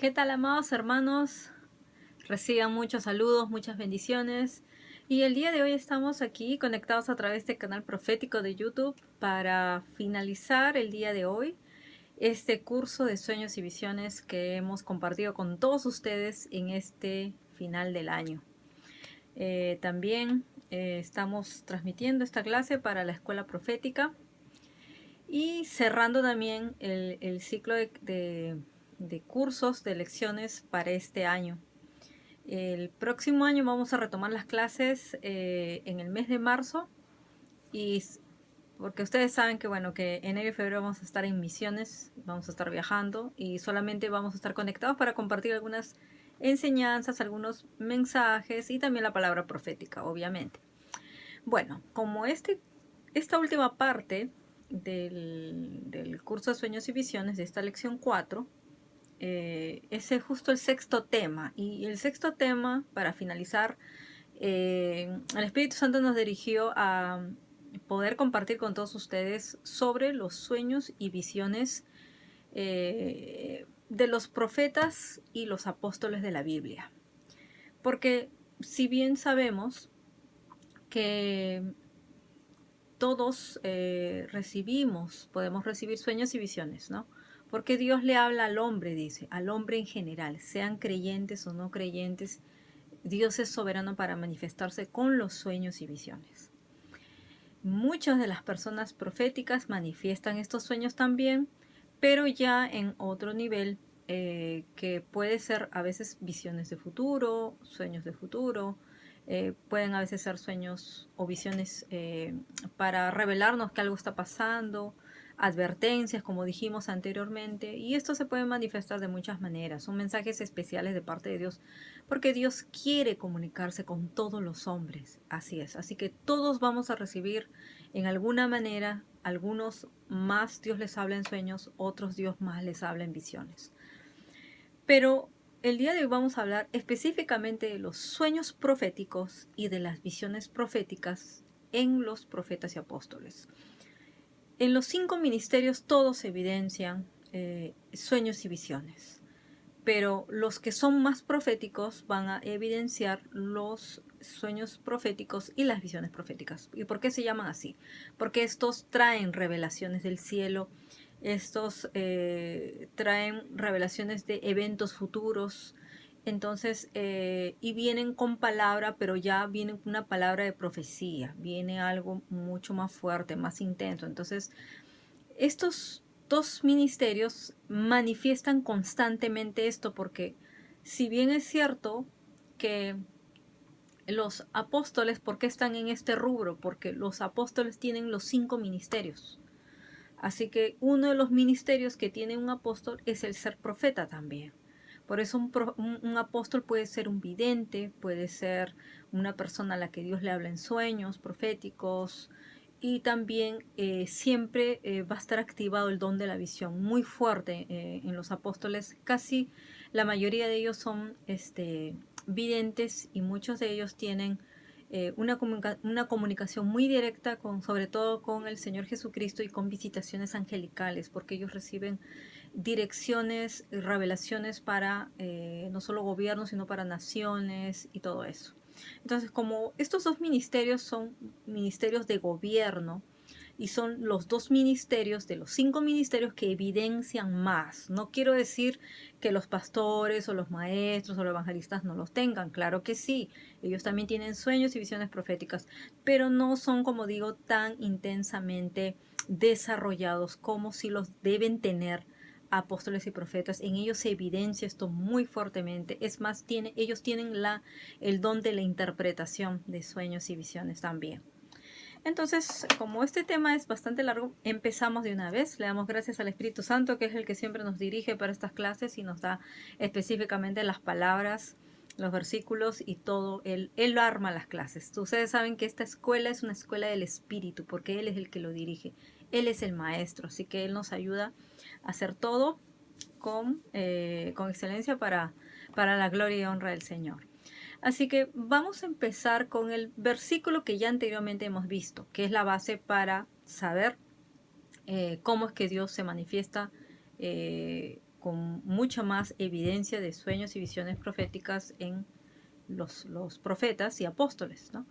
¿Qué tal, amados hermanos? Reciban muchos saludos, muchas bendiciones. Y el día de hoy estamos aquí conectados a través del canal profético de YouTube para finalizar el día de hoy este curso de sueños y visiones que hemos compartido con todos ustedes en este final del año. También estamos transmitiendo esta clase para la escuela profética y cerrando también el ciclo de cursos, de lecciones para este año. El próximo año vamos a retomar las clases en el mes de marzo y porque ustedes saben que bueno, que enero y febrero vamos a estar en misiones, vamos a estar viajando y solamente vamos a estar conectados para compartir algunas enseñanzas, algunos mensajes y también la palabra profética, obviamente. Bueno, como esta última parte del curso de sueños y visiones de esta lección 4, ese es justo el sexto tema. Y el sexto tema, para finalizar, el Espíritu Santo nos dirigió a poder compartir con todos ustedes sobre los sueños y visiones de los profetas y los apóstoles de la Biblia. Porque si bien sabemos que todos podemos recibir sueños y visiones, ¿no? Porque Dios le habla al hombre, dice, al hombre en general, sean creyentes o no creyentes, Dios es soberano para manifestarse con los sueños y visiones. Muchas de las personas proféticas manifiestan estos sueños también, pero ya en otro nivel, que puede ser a veces visiones de futuro, sueños de futuro, pueden a veces ser sueños o visiones para revelarnos que algo está pasando, advertencias, como dijimos anteriormente, y esto se puede manifestar de muchas maneras. Son mensajes especiales de parte de Dios, porque Dios quiere comunicarse con todos los hombres. Así es. Así que todos vamos a recibir en alguna manera, algunos más Dios les habla en sueños, otros Dios más les habla en visiones. Pero el día de hoy vamos a hablar específicamente de los sueños proféticos y de las visiones proféticas en los profetas y apóstoles. En los 5 ministerios todos evidencian sueños y visiones, pero los que son más proféticos van a evidenciar los sueños proféticos y las visiones proféticas. ¿Y por qué se llaman así? Porque estos traen revelaciones del cielo, estos traen revelaciones de eventos futuros, entonces, y vienen con palabra, pero ya viene una palabra de profecía, viene algo mucho más fuerte, más intenso. Entonces, estos dos ministerios manifiestan constantemente esto porque si bien es cierto que los apóstoles, ¿por qué están en este rubro? Porque los apóstoles tienen los 5 ministerios. Así que uno de los ministerios que tiene un apóstol es el ser profeta también. Por eso un apóstol puede ser un vidente, puede ser una persona a la que Dios le habla en sueños proféticos, y también siempre va a estar activado el don de la visión muy fuerte en los apóstoles. Casi la mayoría de ellos son videntes y muchos de ellos tienen una comunicación muy directa sobre todo con el Señor Jesucristo y con visitaciones angelicales, porque ellos reciben direcciones y revelaciones para no solo gobiernos, sino para naciones y todo eso. Entonces, como estos dos ministerios son ministerios de gobierno, y son los dos ministerios de los 5 ministerios que evidencian más. No quiero decir que los pastores o los maestros o los evangelistas no los tengan, claro que sí, ellos también tienen sueños y visiones proféticas, pero no son, como digo, tan intensamente desarrollados como si los deben tener apóstoles y profetas. En ellos se evidencia esto muy fuertemente. Es más, ellos tienen el don de la interpretación de sueños y visiones también. Entonces, como este tema es bastante largo, empezamos de una vez. Le damos gracias al Espíritu Santo, que es el que siempre nos dirige para estas clases y nos da específicamente las palabras, los versículos y todo. Él arma las clases. Ustedes saben que esta escuela es una escuela del Espíritu, porque Él es el que lo dirige. Él es el maestro, así que Él nos ayuda a hacer todo con excelencia para la gloria y honra del Señor. Así que vamos a empezar con el versículo que ya anteriormente hemos visto, que es la base para saber cómo es que Dios se manifiesta con mucha más evidencia de sueños y visiones proféticas en los profetas y apóstoles, ¿no?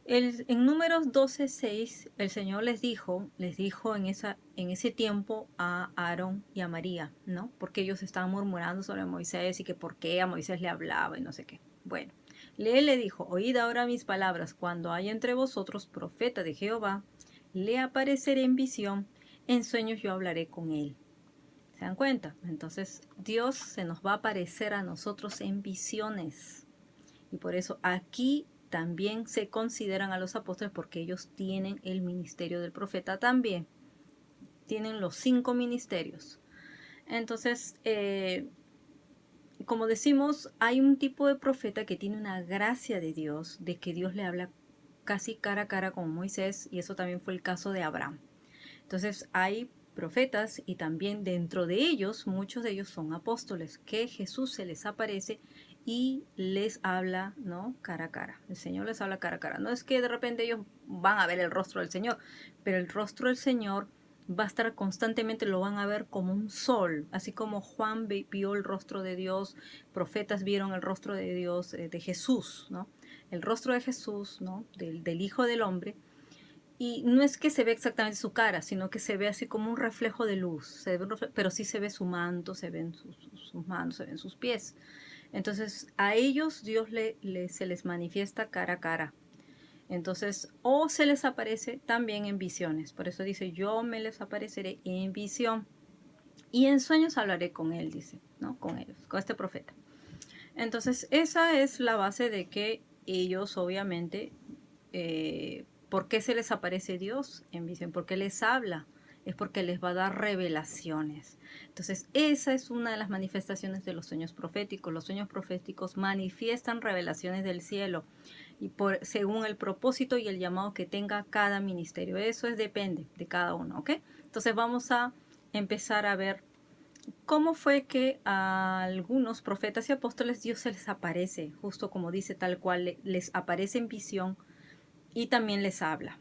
En Números 12:6, el Señor les dijo en ese tiempo a Aarón y a María, ¿no? Porque ellos estaban murmurando sobre Moisés y que por qué a Moisés le hablaba y no sé qué. Bueno, él le dijo, oíd ahora mis palabras, cuando haya entre vosotros profeta de Jehová, le apareceré en visión, en sueños yo hablaré con él. ¿Se dan cuenta? Entonces Dios se nos va a aparecer a nosotros en visiones. Y por eso aquí también se consideran a los apóstoles porque ellos tienen el ministerio del profeta también. Tienen los 5 ministerios. Entonces, como decimos, hay un tipo de profeta que tiene una gracia de Dios, de que Dios le habla casi cara a cara con Moisés, y eso también fue el caso de Abraham. Entonces hay profetas y también dentro de ellos, muchos de ellos son apóstoles, que Jesús se les aparece y les habla, ¿no? Cara a cara. El Señor les habla cara a cara. No es que de repente ellos van a ver el rostro del Señor, pero el rostro del Señor va a estar constantemente, lo van a ver como un sol, así como Juan vio el rostro de Dios, profetas vieron el rostro de Dios, de Jesús, ¿no? El rostro de Jesús, ¿no? Del Hijo del Hombre. Y no es que se ve exactamente su cara, sino que se ve así como un reflejo de luz, pero sí se ve su manto, se ven sus manos, se ven sus pies. Entonces a ellos Dios se les manifiesta cara a cara. Entonces, o se les aparece también en visiones. Por eso dice, yo me les apareceré en visión. Y en sueños hablaré con él, dice, ¿no? Con ellos, con este profeta. Entonces, esa es la base de que ellos, obviamente, ¿por qué se les aparece Dios en visión? ¿Por qué les habla? Es porque les va a dar revelaciones. Entonces, esa es una de las manifestaciones de los sueños proféticos. Los sueños proféticos manifiestan revelaciones del cielo y según el propósito y el llamado que tenga cada ministerio. Eso depende de cada uno, ¿ok? Entonces, vamos a empezar a ver cómo fue que a algunos profetas y apóstoles Dios se les aparece, justo como dice tal cual, les aparece en visión y también les habla.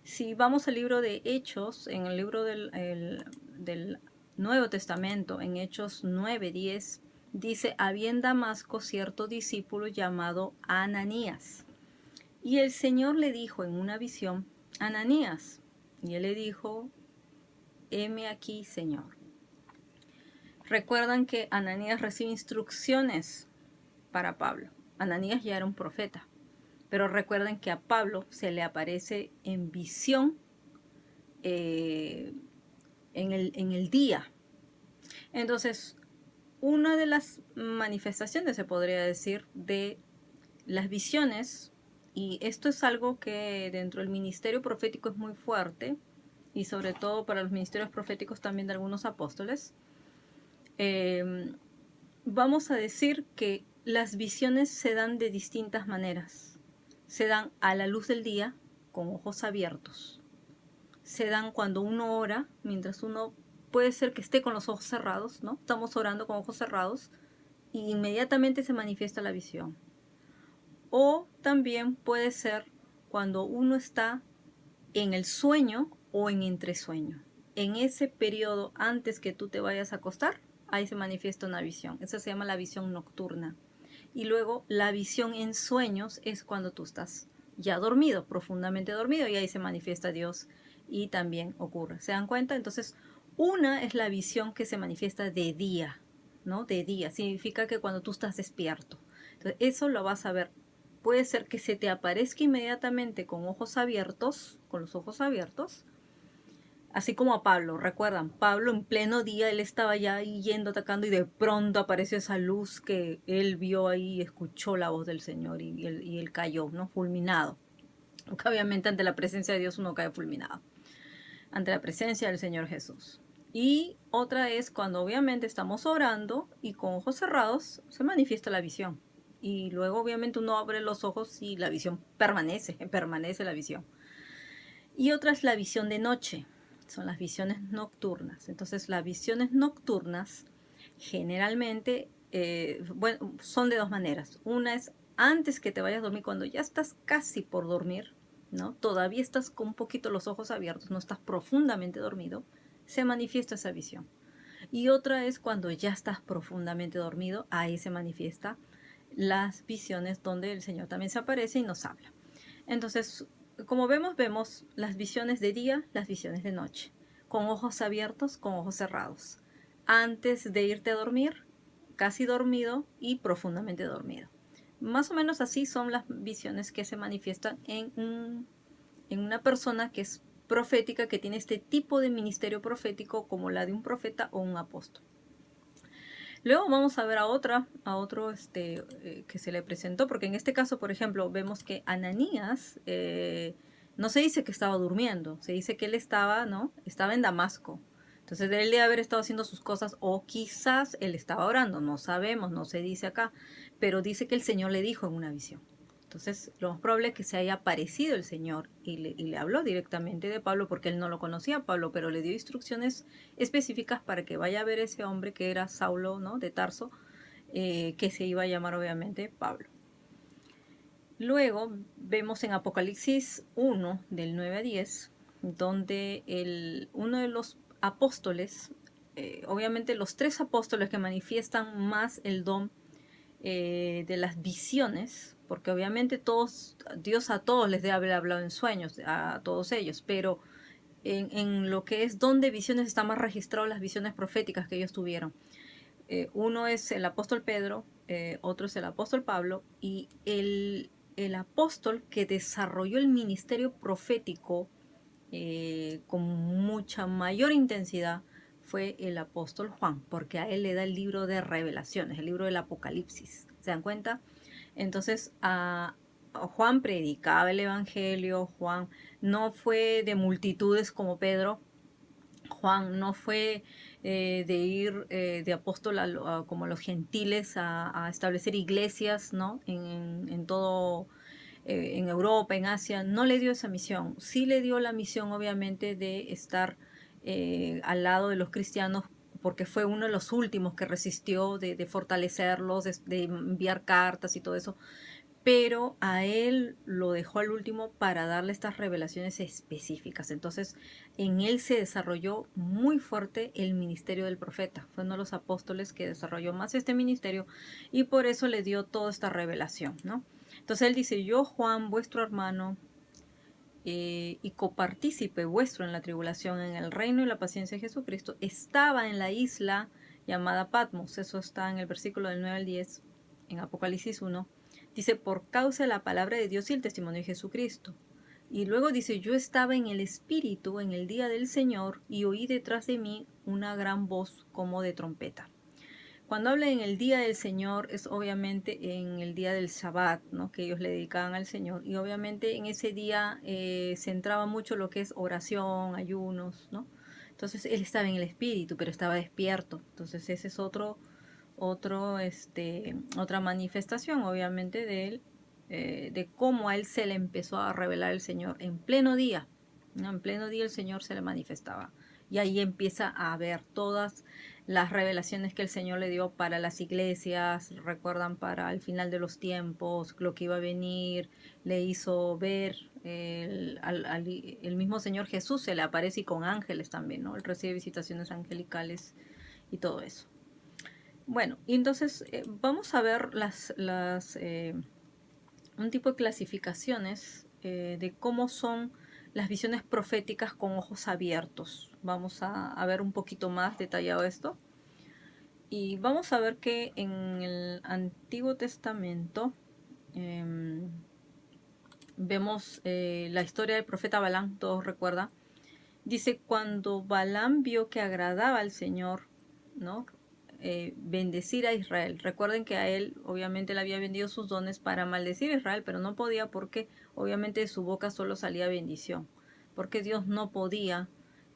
Si vamos al libro de Hechos, en el libro del Nuevo Testamento, en Hechos 9:10, dice, había en Damasco cierto discípulo llamado Ananías. Y el Señor le dijo en una visión, Ananías. Y él le dijo, heme aquí, Señor. Recuerdan que Ananías recibe instrucciones para Pablo. Ananías ya era un profeta. Pero recuerden que a Pablo se le aparece en visión en el día. Entonces, una de las manifestaciones, se podría decir, de las visiones, y esto es algo que dentro del ministerio profético es muy fuerte, y sobre todo para los ministerios proféticos también de algunos apóstoles, vamos a decir que las visiones se dan de distintas maneras. Se dan a la luz del día, con ojos abiertos. Se dan cuando uno ora, mientras uno puede ser que esté con los ojos cerrados, ¿no? Estamos orando con ojos cerrados y inmediatamente se manifiesta la visión. O también puede ser cuando uno está en el sueño o en entresueño. En ese periodo antes que tú te vayas a acostar, ahí se manifiesta una visión. Esa se llama la visión nocturna. Y luego la visión en sueños es cuando tú estás ya dormido, profundamente dormido, y ahí se manifiesta Dios y también ocurre. ¿Se dan cuenta? Entonces, una es la visión que se manifiesta de día, ¿no? De día. Significa que cuando tú estás despierto. Entonces, eso lo vas a ver. Puede ser que se te aparezca inmediatamente con ojos abiertos, con los ojos abiertos, así como a Pablo. Recuerdan, Pablo en pleno día, él estaba ya yendo, atacando, y de pronto apareció esa luz que él vio ahí, escuchó la voz del Señor y él cayó, ¿no? Fulminado. Porque obviamente ante la presencia de Dios uno cae fulminado. Ante la presencia del Señor Jesús. Y otra es cuando obviamente estamos orando y con ojos cerrados se manifiesta la visión. Y luego obviamente uno abre los ojos y la visión permanece la visión. Y otra es la visión de noche, son las visiones nocturnas. Entonces las visiones nocturnas generalmente son de dos maneras. Una es antes que te vayas a dormir, cuando ya estás casi por dormir, ¿no? Todavía estás con un poquito los ojos abiertos, no estás profundamente dormido, se manifiesta esa visión. y otra es cuando ya estás profundamente dormido, ahí se manifiesta las visiones donde el Señor también se aparece y nos habla. Entonces, como vemos las visiones de día, las visiones de noche, con ojos abiertos, con ojos cerrados, antes de irte a dormir, casi dormido y profundamente dormido. Más o menos así son las visiones que se manifiestan en una persona que es profética, que tiene este tipo de ministerio profético como la de un profeta o un apóstol. Luego vamos a ver a otro que se le presentó, porque en este caso, por ejemplo, vemos que Ananías no se dice que estaba durmiendo, se dice que él estaba, ¿no? Estaba en Damasco. Entonces, él debe haber estado haciendo sus cosas, o quizás él estaba orando, no sabemos, no se dice acá, pero dice que el Señor le dijo en una visión. Entonces, lo más probable es que se haya aparecido el Señor y le habló directamente de Pablo, porque él no lo conocía a Pablo, pero le dio instrucciones específicas para que vaya a ver ese hombre que era Saulo, ¿no? De Tarso, que se iba a llamar obviamente Pablo. Luego vemos en Apocalipsis 1, del 9 a 10, donde uno de los apóstoles, obviamente los tres apóstoles que manifiestan más el don de las visiones, porque obviamente Dios a todos les debe haber hablado en sueños, a todos ellos, pero en lo que es don de visiones está más registrado las visiones proféticas que ellos tuvieron. Uno es el apóstol Pedro, otro es el apóstol Pablo, y el apóstol que desarrolló el ministerio profético con mucha mayor intensidad fue el apóstol Juan, porque a él le da el libro de revelaciones, el libro del Apocalipsis. ¿Se dan cuenta? Entonces, a Juan predicaba el evangelio, Juan no fue de multitudes como Pedro, Juan no fue de ir de apóstol como los gentiles a establecer iglesias, ¿no? En todo, en Europa, en Asia, no le dio esa misión. Sí le dio la misión, obviamente, de estar al lado de los cristianos, porque fue uno de los últimos que resistió de fortalecerlos, de enviar cartas y todo eso, pero a él lo dejó al último para darle estas revelaciones específicas. Entonces, en él se desarrolló muy fuerte el ministerio del profeta. Fue uno de los apóstoles que desarrolló más este ministerio y por eso le dio toda esta revelación, ¿no? Entonces él dice, yo Juan, vuestro hermano y copartícipe vuestro en la tribulación, en el reino y la paciencia de Jesucristo, estaba en la isla llamada Patmos. Eso está en el versículo del 9 al 10, en Apocalipsis 1. Dice, por causa de la palabra de Dios y el testimonio de Jesucristo. Y luego dice, yo estaba en el Espíritu en el día del Señor y oí detrás de mí una gran voz como de trompeta. Cuando habla en el día del Señor es obviamente en el día del Shabbat, ¿no? Que ellos le dedicaban al Señor. Y obviamente en ese día se entraba mucho lo que es oración, ayunos, ¿no? Entonces él estaba en el Espíritu, pero estaba despierto. Entonces ese es otra manifestación, obviamente, de él, de cómo a él se le empezó a revelar el Señor en pleno día, ¿no? En pleno día el Señor se le manifestaba. Y ahí empieza a ver todas las revelaciones que el Señor le dio para las iglesias, recuerdan, para el final de los tiempos, lo que iba a venir, le hizo ver el mismo Señor Jesús, se le aparece y con ángeles también, ¿no? Él recibe visitaciones angelicales y todo eso. Bueno, y entonces vamos a ver un tipo de clasificaciones de cómo son las visiones proféticas con ojos abiertos. Vamos a ver un poquito más detallado esto. Y vamos a ver que en el Antiguo Testamento vemos la historia del profeta Balaam, todos recuerdan. Dice, cuando Balaam vio que agradaba al Señor, ¿no? Bendecir a Israel. Recuerden que a él obviamente le había vendido sus dones para maldecir a Israel, pero no podía porque obviamente de su boca solo salía bendición, porque Dios no podía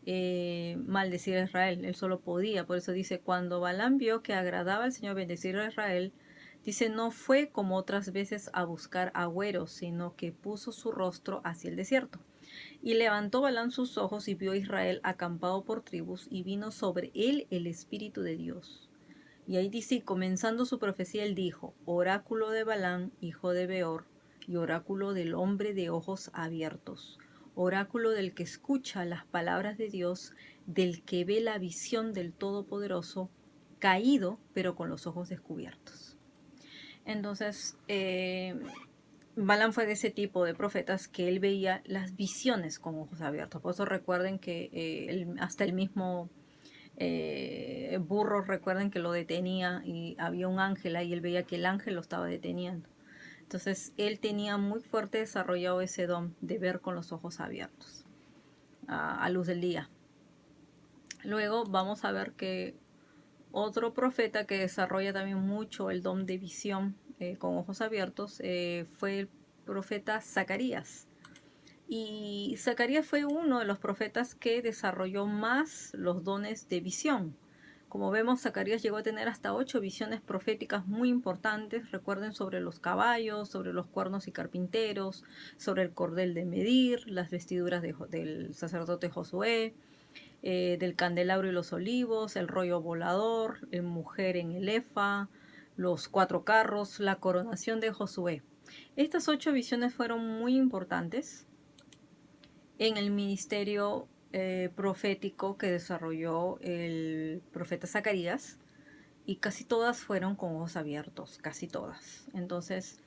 maldecir a Israel, él solo podía. Por eso dice, cuando Balaam vio que agradaba al Señor bendecir a Israel, dice, no fue como otras veces a buscar agüeros, sino que puso su rostro hacia el desierto. Y levantó Balaam sus ojos y vio a Israel acampado por tribus, y vino sobre él el Espíritu de Dios. Y ahí dice, comenzando su profecía, él dijo, oráculo de Balaam, hijo de Beor, y oráculo del hombre de ojos abiertos, oráculo del que escucha las palabras de Dios, del que ve la visión del Todopoderoso, caído, pero con los ojos descubiertos. Entonces, Balaam fue de ese tipo de profetas que él veía las visiones con ojos abiertos. Por eso recuerden que hasta el mismo burro, recuerden que lo detenía y había un ángel ahí, él veía que el ángel lo estaba deteniendo. Entonces él tenía muy fuerte desarrollado ese don de ver con los ojos abiertos a luz del día. Luego vamos a ver que otro profeta que desarrolla también mucho el don de visión con ojos abiertos fue el profeta Zacarías. Y Zacarías fue uno de los profetas que desarrolló más los dones de visión. Como vemos, Zacarías llegó a tener hasta 8 visiones proféticas muy importantes. Recuerden, sobre los caballos, sobre los cuernos y carpinteros, sobre el cordel de medir, las vestiduras del sacerdote Josué, del candelabro y los olivos, el rollo volador, el mujer en el efa, los 4 carros, la coronación de Josué. Estas 8 visiones fueron muy importantes en el ministerio profético que desarrolló el profeta Zacarías, y casi todas fueron con ojos abiertos, casi todas. Entonces,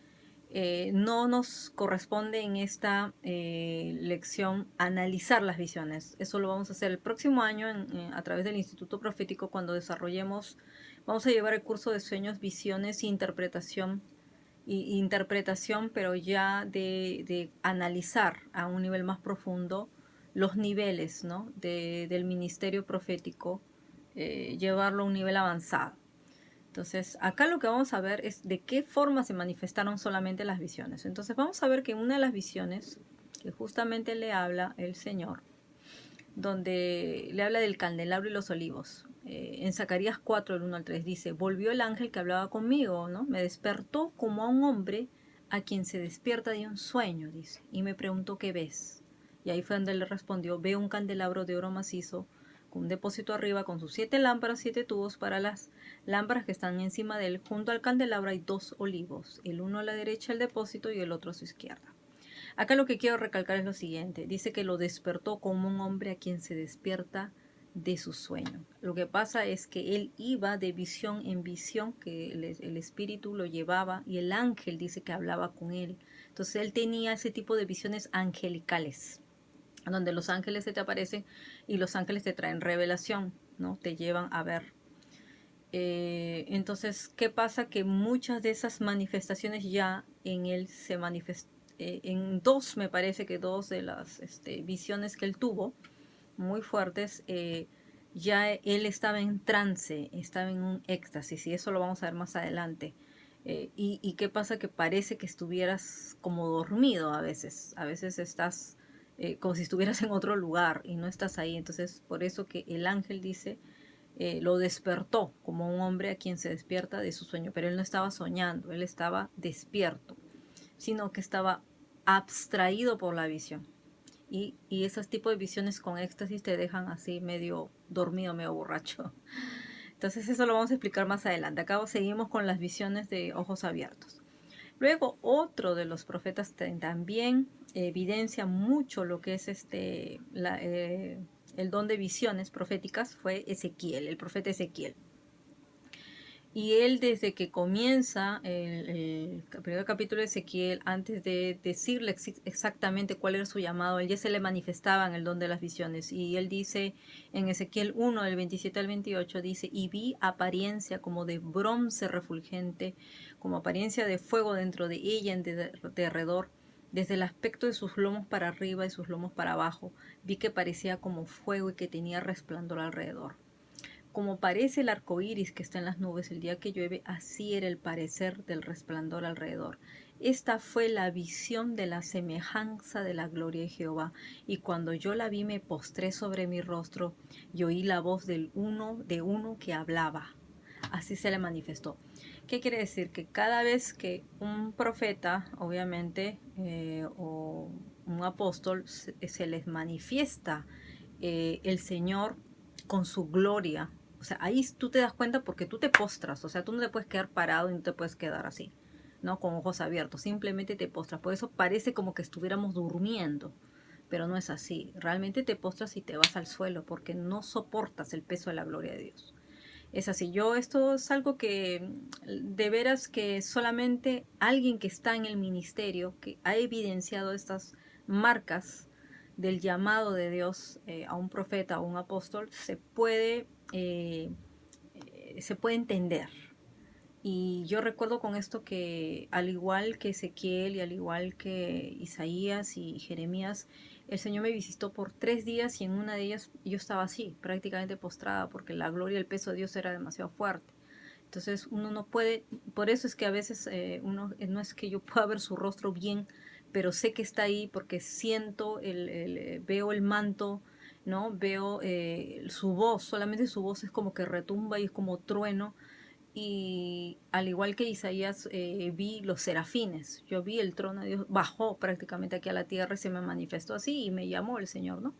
no nos corresponde en esta lección analizar las visiones. Eso lo vamos a hacer el próximo año a través del Instituto Profético, cuando desarrollemos, vamos a llevar el curso de sueños, visiones e interpretación, pero ya de analizar a un nivel más profundo los niveles, ¿no?, del ministerio profético, llevarlo a un nivel avanzado. Entonces, acá lo que vamos a ver es de qué forma se manifestaron solamente las visiones. Entonces, vamos a ver que una de las visiones que justamente le habla el Señor, donde le habla del candelabro y los olivos. En Zacarías 4, el 1 al 3 dice: volvió el ángel que hablaba conmigo, ¿no? Me despertó como a un hombre a quien se despierta de un sueño, dice, y me preguntó: ¿qué ves? Y ahí fue donde él le respondió: veo un candelabro de oro macizo con un depósito arriba, con sus 7 lámparas, 7 tubos para las lámparas que están encima de él. Junto al candelabro hay 2 olivos, el uno a la derecha del depósito y el otro a su izquierda. Acá lo que quiero recalcar es lo siguiente. Dice que lo despertó como un hombre a quien se despierta de su sueño. Lo que pasa es que él iba de visión en visión, que el espíritu lo llevaba, y el ángel dice que hablaba con él. Entonces él tenía ese tipo de visiones angelicales, donde los ángeles se te aparecen y los ángeles te traen revelación, ¿no? Te llevan a ver. Entonces, ¿qué pasa? Que muchas de esas manifestaciones ya en él se manifestaron. En dos, me parece que dos de las visiones que él tuvo, muy fuertes, ya él estaba en trance, estaba en un éxtasis, y eso lo vamos a ver más adelante. Y qué pasa, que parece que estuvieras como dormido a veces estás como si estuvieras en otro lugar y no estás ahí. Entonces, por eso que el ángel dice, lo despertó como un hombre a quien se despierta de su sueño, pero él no estaba soñando, él estaba despierto, sino que estaba abstraído por la visión. Y esos tipos de visiones con éxtasis te dejan así medio dormido, medio borracho. Entonces eso lo vamos a explicar más adelante. Acá seguimos con las visiones de ojos abiertos. Luego, otro de los profetas también evidencia mucho lo que es el don de visiones proféticas, fue Ezequiel, el profeta Ezequiel. Y él, desde que comienza el primer capítulo de Ezequiel, antes de decirle exactamente cuál era su llamado, él ya se le manifestaba en el don de las visiones. Y él dice en Ezequiel 1, del 27 al 28, dice: y vi apariencia como de bronce refulgente, como apariencia de fuego dentro de ella en derredor. Desde el aspecto de sus lomos para arriba y sus lomos para abajo, vi que parecía como fuego y que tenía resplandor alrededor. Como parece el arco iris que está en las nubes el día que llueve, así era el parecer del resplandor alrededor. Esta fue la visión de la semejanza de la gloria de Jehová. Y cuando yo la vi, me postré sobre mi rostro y oí la voz de uno que hablaba. Así se le manifestó. ¿Qué quiere decir? Que cada vez que un profeta, obviamente, o un apóstol, se les manifiesta el Señor con su gloria, o sea, ahí tú te das cuenta, porque tú te postras, o sea, tú no te puedes quedar parado y no te puedes quedar así, ¿no? Con ojos abiertos, simplemente te postras. Por eso parece como que estuviéramos durmiendo, pero no es así. Realmente te postras y te vas al suelo porque no soportas el peso de la gloria de Dios. Es así. Esto es algo que de veras que solamente alguien que está en el ministerio, que ha evidenciado estas marcas del llamado de Dios a un profeta o un apóstol, se puede entender. Y yo recuerdo con esto que al igual que Ezequiel y al igual que Isaías y Jeremías, el Señor me visitó por 3 días y en una de ellas yo estaba así, prácticamente postrada, porque la gloria y el peso de Dios era demasiado fuerte. Entonces uno no puede, por eso es que a veces no es que yo pueda ver su rostro bien, pero sé que está ahí porque siento, veo el manto, ¿no? Veo su voz, solamente su voz es como que retumba y es como trueno, y al igual que Isaías, vi los serafines. Yo vi el trono de Dios, bajó prácticamente aquí a la tierra y se me manifestó así y me llamó el Señor, ¿no?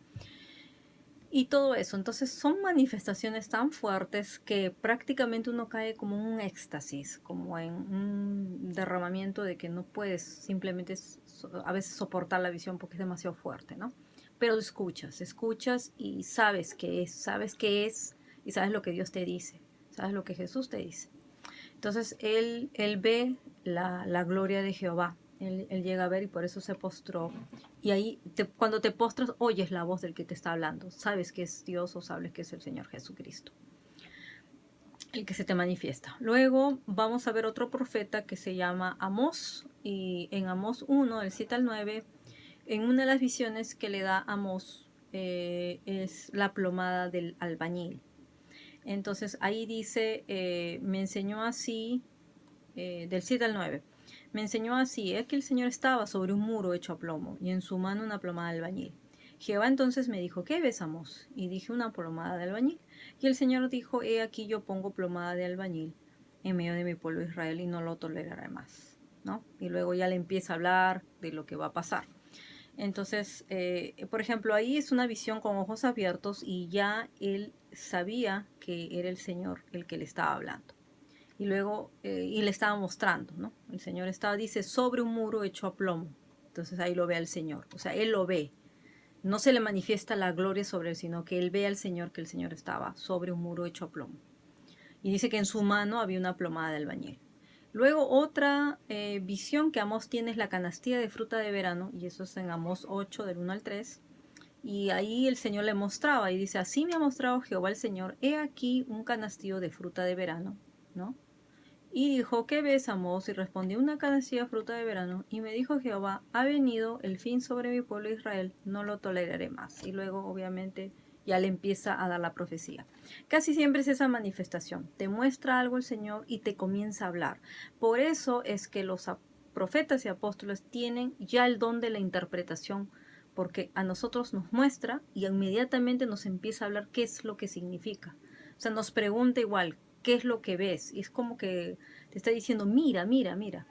Y todo eso. Entonces son manifestaciones tan fuertes que prácticamente uno cae como en un éxtasis, como en un derramamiento de que no puedes simplemente a veces soportar la visión porque es demasiado fuerte, ¿no? Pero escuchas y sabes qué es y sabes lo que Dios te dice, sabes lo que Jesús te dice. Entonces él ve la gloria de Jehová. Él llega a ver y por eso se postró. Y ahí, cuando te postras, oyes la voz del que te está hablando. Sabes que es Dios o sabes que es el Señor Jesucristo, el que se te manifiesta. Luego vamos a ver otro profeta que se llama Amós. Y en Amós 1, del 7 al 9, en una de las visiones que le da Amós es la plomada del albañil. Entonces ahí dice, me enseñó así, del 7 al 9. Me enseñó así, es que el Señor estaba sobre un muro hecho a plomo, y en su mano una plomada de albañil. Jehová entonces me dijo, ¿qué ves, Amós? Y dije, una plomada de albañil. Y el Señor dijo, he aquí yo pongo plomada de albañil en medio de mi pueblo Israel y no lo toleraré más, ¿no? Y luego ya le empieza a hablar de lo que va a pasar. Entonces, por ejemplo, ahí es una visión con ojos abiertos y ya él sabía que era el Señor el que le estaba hablando. Y luego, y le estaba mostrando, ¿no? El Señor dice, sobre un muro hecho a plomo. Entonces ahí lo ve al Señor. O sea, él lo ve. No se le manifiesta la gloria sobre él, sino que él ve al Señor, que el Señor estaba sobre un muro hecho a plomo. Y dice que en su mano había una plomada de albañil. Luego otra visión que Amós tiene es la canastilla de fruta de verano, y eso es en Amós 8, del 1 al 3. Y ahí el Señor le mostraba, y dice, así me ha mostrado Jehová el Señor, he aquí un canastillo de fruta de verano, ¿no? Y dijo, ¿qué ves, Amós? Y respondió, una canastilla fruta de verano. Y me dijo Jehová, ha venido el fin sobre mi pueblo Israel, no lo toleraré más. Y luego, obviamente, ya le empieza a dar la profecía. Casi siempre es esa manifestación. Te muestra algo el Señor y te comienza a hablar. Por eso es que los profetas y apóstoles tienen ya el don de la interpretación, porque a nosotros nos muestra y inmediatamente nos empieza a hablar qué es lo que significa. O sea, nos pregunta igual, ¿qué es lo que ves? Y es como que te está diciendo, mira, mira, mira.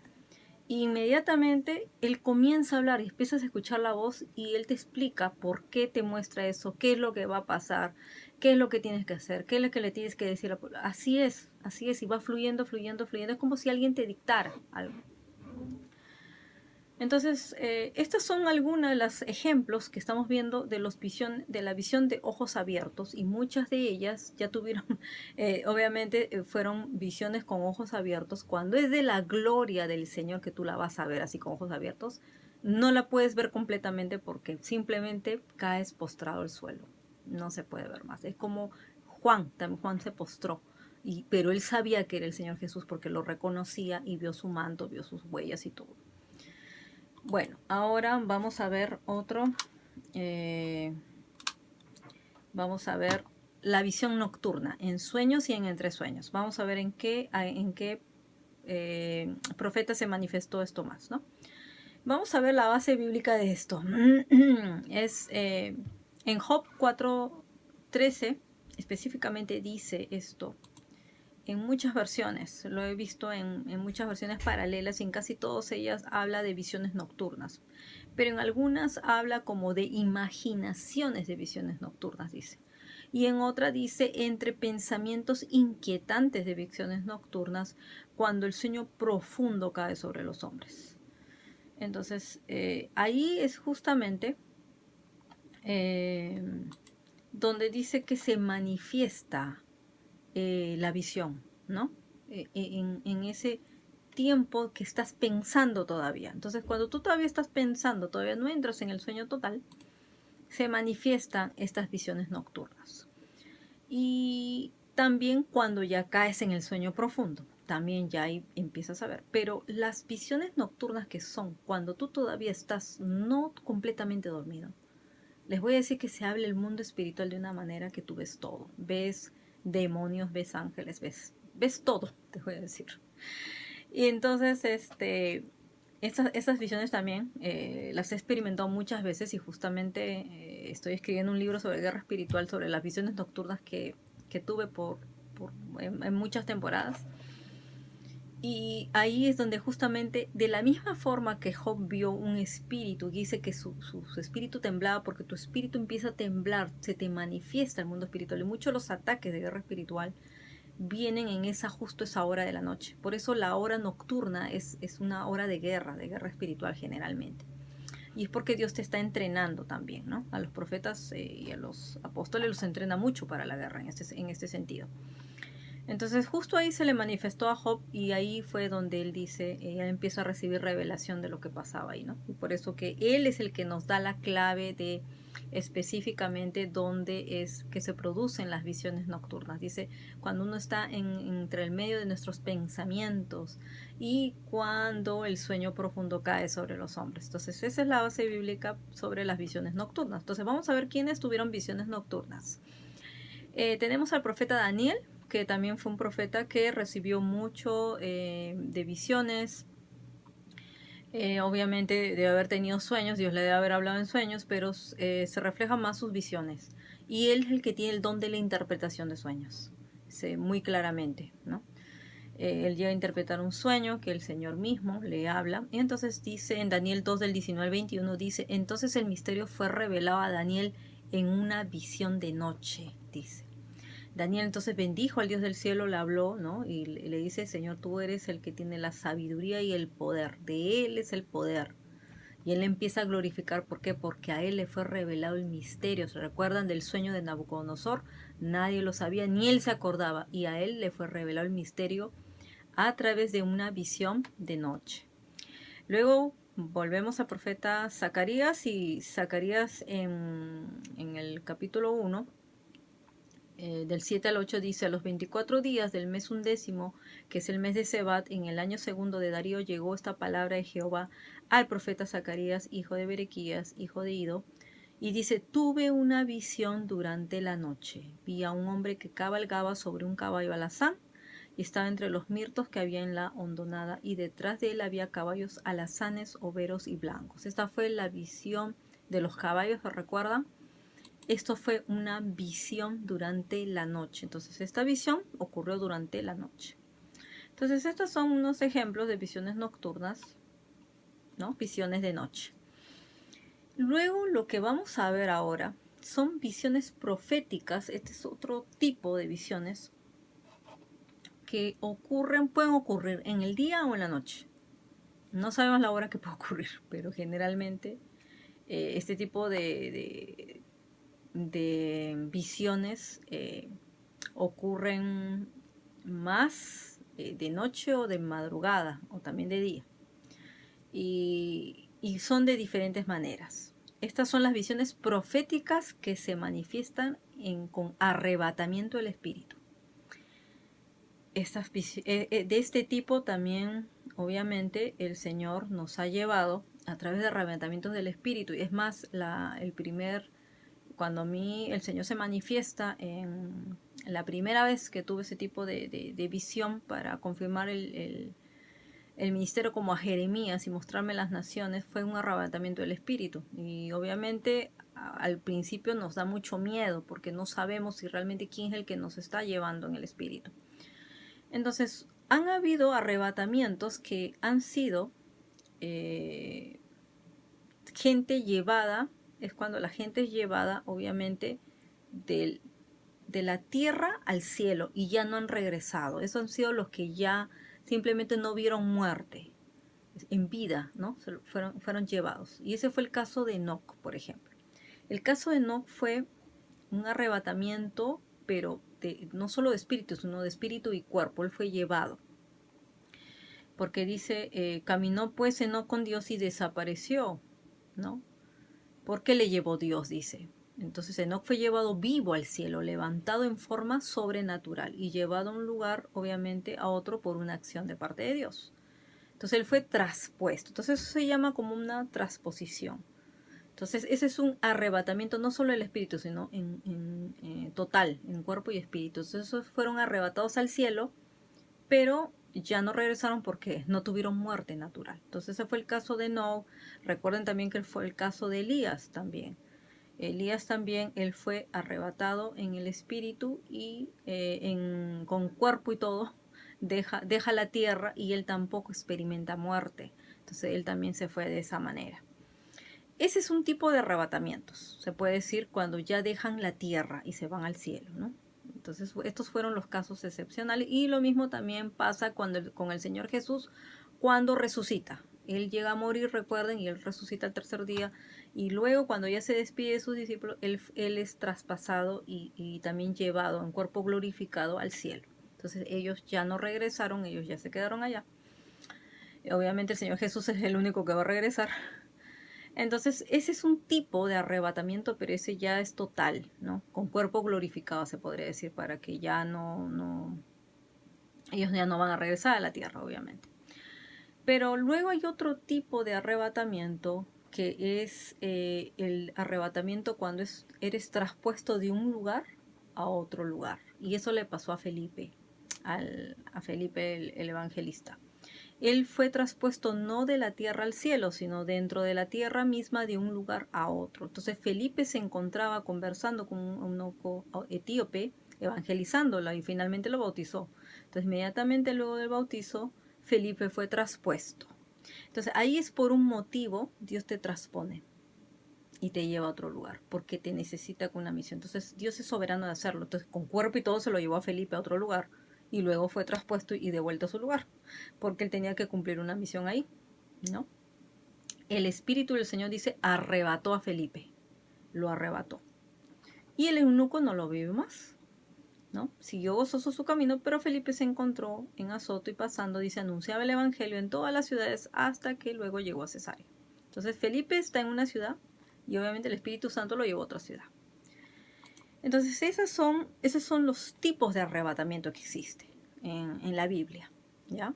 Y inmediatamente él comienza a hablar y empiezas a escuchar la voz y él te explica por qué te muestra eso, qué es lo que va a pasar, qué es lo que tienes que hacer, qué es lo que le tienes que decir. Así es, y va fluyendo, fluyendo, fluyendo. Es como si alguien te dictara algo. Entonces, estos son algunos de los ejemplos que estamos viendo de la visión de ojos abiertos, y muchas de ellas ya tuvieron, obviamente, fueron visiones con ojos abiertos. Cuando es de la gloria del Señor que tú la vas a ver así con ojos abiertos, no la puedes ver completamente porque simplemente caes postrado al suelo. No se puede ver más. Es como también Juan se postró. Pero él sabía que era el Señor Jesús porque lo reconocía y vio su manto, vio sus huellas y todo. Bueno, ahora vamos a ver otro. Vamos a ver la visión nocturna, en sueños y en entresueños. Vamos a ver en qué profeta se manifestó esto más, ¿no? Vamos a ver la base bíblica de esto. Es en Job 4:13, específicamente dice esto. En muchas versiones, lo he visto en muchas versiones paralelas, y en casi todas ellas habla de visiones nocturnas, pero en algunas habla como de imaginaciones de visiones nocturnas, dice. Y en otra dice entre pensamientos inquietantes de visiones nocturnas, cuando el sueño profundo cae sobre los hombres. Entonces, ahí es justamente eh, donde dice que se manifiesta la visión, ¿no? En ese tiempo que estás pensando todavía. Entonces, cuando tú todavía estás pensando, todavía no entras en el sueño total, se manifiestan estas visiones nocturnas. Y también cuando ya caes en el sueño profundo, también ya ahí empiezas a ver. Pero las visiones nocturnas que son cuando tú todavía estás no completamente dormido, les voy a decir que se habla el mundo espiritual de una manera que tú ves todo. Ves demonios, ves ángeles, ves todo, te voy a decir. Y entonces, estas visiones también las he experimentado muchas veces y justamente estoy escribiendo un libro sobre guerra espiritual, sobre las visiones nocturnas que tuve en muchas temporadas. Y ahí es donde justamente, de la misma forma que Job vio un espíritu, y dice que su espíritu temblaba porque tu espíritu empieza a temblar, se te manifiesta el mundo espiritual. Y muchos de los ataques de guerra espiritual vienen en justo esa hora de la noche. Por eso la hora nocturna es una hora de guerra espiritual generalmente. Y es porque Dios te está entrenando también, ¿no? A los profetas y a los apóstoles los entrena mucho para la guerra en este sentido. Entonces justo ahí se le manifestó a Job y ahí fue donde él dice, él empieza a recibir revelación de lo que pasaba ahí, ¿no? Y por eso que él es el que nos da la clave de específicamente dónde es que se producen las visiones nocturnas. Dice, cuando uno está entre el medio de nuestros pensamientos y cuando el sueño profundo cae sobre los hombres. Entonces esa es la base bíblica sobre las visiones nocturnas. Entonces vamos a ver quiénes tuvieron visiones nocturnas. Tenemos al profeta Daniel, que también fue un profeta que recibió mucho de visiones. Obviamente debe haber tenido sueños, Dios le debe haber hablado en sueños, pero se reflejan más sus visiones. Y él es el que tiene el don de la interpretación de sueños, muy claramente, ¿no? Él llega a interpretar un sueño que el Señor mismo le habla. Y entonces dice en Daniel 2 del 19 al 21, dice, entonces el misterio fue revelado a Daniel en una visión de noche, dice. Daniel entonces bendijo al Dios del cielo, le habló, ¿no? Y le dice, Señor, tú eres el que tiene la sabiduría y el poder. De Él es el poder. Y él empieza a glorificar, ¿por qué? Porque a él le fue revelado el misterio. ¿Se recuerdan del sueño de Nabucodonosor? Nadie lo sabía, ni él se acordaba. Y a él le fue revelado el misterio a través de una visión de noche. Luego volvemos al profeta Zacarías y Zacarías en el capítulo 1 del 7 al 8 dice, a los 24 días del mes 11, que es el mes de Sebat, en el año segundo de Darío, llegó esta palabra de Jehová al profeta Zacarías, hijo de Berequías, hijo de Ido, y dice, tuve una visión durante la noche. Vi a un hombre que cabalgaba sobre un caballo alazán, y estaba entre los mirtos que había en la hondonada, y detrás de él había caballos alazanes, overos y blancos. Esta fue la visión de los caballos, ¿se recuerdan? Esto fue una visión durante la noche. Entonces, esta visión ocurrió durante la noche. Entonces, estos son unos ejemplos de visiones nocturnas, ¿no? Visiones de noche. Luego, lo que vamos a ver ahora son visiones proféticas. Este es otro tipo de visiones que pueden ocurrir en el día o en la noche. No sabemos la hora que puede ocurrir, pero generalmente este tipo de visiones ocurren más de noche o de madrugada o también de día. Y son de diferentes maneras. Estas son las visiones proféticas que se manifiestan con arrebatamiento del espíritu. De este tipo también, obviamente, el Señor nos ha llevado a través de arrebatamientos del espíritu. Y es más, cuando a mí el Señor se manifiesta en la primera vez que tuve ese tipo de visión para confirmar el ministerio como a Jeremías y mostrarme las naciones, fue un arrebatamiento del espíritu. Y obviamente al principio nos da mucho miedo porque no sabemos si realmente quién es el que nos está llevando en el espíritu. Entonces, han habido arrebatamientos que han sido gente llevada, es cuando la gente es llevada, obviamente, de la tierra al cielo y ya no han regresado. Esos han sido los que ya simplemente no vieron muerte en vida, ¿no? Fueron llevados. Y ese fue el caso de Enoc, por ejemplo. El caso de Enoc fue un arrebatamiento, pero no solo de espíritu, sino de espíritu y cuerpo. Él fue llevado. Porque dice, caminó pues Enoc con Dios y desapareció, ¿no? ¿Por qué le llevó Dios? Dice. Entonces Enoc fue llevado vivo al cielo, levantado en forma sobrenatural y llevado a un lugar, obviamente, a otro por una acción de parte de Dios. Entonces él fue traspuesto. Entonces eso se llama como una transposición. Entonces ese es un arrebatamiento, no solo del espíritu, sino en total, en cuerpo y espíritu. Entonces esos fueron arrebatados al cielo, pero ya no regresaron porque no tuvieron muerte natural. Entonces ese fue el caso de Noé. Recuerden también que fue el caso de Elías también. Elías también, él fue arrebatado en el espíritu y con cuerpo y todo, deja la tierra y él tampoco experimenta muerte. Entonces él también se fue de esa manera. Ese es un tipo de arrebatamientos, se puede decir, cuando ya dejan la tierra y se van al cielo, ¿no? Entonces estos fueron los casos excepcionales y lo mismo también pasa con el Señor Jesús cuando resucita. Él llega a morir, recuerden, y él resucita el tercer día. Y luego cuando ya se despide de sus discípulos, él es traspasado y también llevado en cuerpo glorificado al cielo. Entonces ellos ya no regresaron, ellos ya se quedaron allá. Obviamente el Señor Jesús es el único que va a regresar. Entonces, ese es un tipo de arrebatamiento, pero ese ya es total, ¿no? Con cuerpo glorificado, se podría decir, para que ya ellos ya no van a regresar a la tierra, obviamente. Pero luego hay otro tipo de arrebatamiento, que es el arrebatamiento cuando eres traspuesto de un lugar a otro lugar. Y eso le pasó a Felipe, a Felipe el evangelista. Él fue traspuesto no de la tierra al cielo, sino dentro de la tierra misma de un lugar a otro. Entonces Felipe se encontraba conversando con un eunuco etíope, evangelizándola y finalmente lo bautizó. Entonces inmediatamente luego del bautizo, Felipe fue traspuesto. Entonces ahí es por un motivo, Dios te transpone y te lleva a otro lugar, porque te necesita con una misión. Entonces Dios es soberano de hacerlo. Entonces con cuerpo y todo se lo llevó a Felipe a otro lugar y luego fue traspuesto y devuelto a su lugar, porque él tenía que cumplir una misión ahí, ¿no? El Espíritu del Señor dice, arrebató a Felipe, lo arrebató. Y el eunuco no lo vio más, ¿no? Siguió gozoso su camino, pero Felipe se encontró en Azoto y pasando, dice, anunciaba el Evangelio en todas las ciudades hasta que luego llegó a Cesarea. Entonces Felipe está en una ciudad y obviamente el Espíritu Santo lo llevó a otra ciudad. Entonces esos son los tipos de arrebatamiento que existen en la Biblia, ¿ya?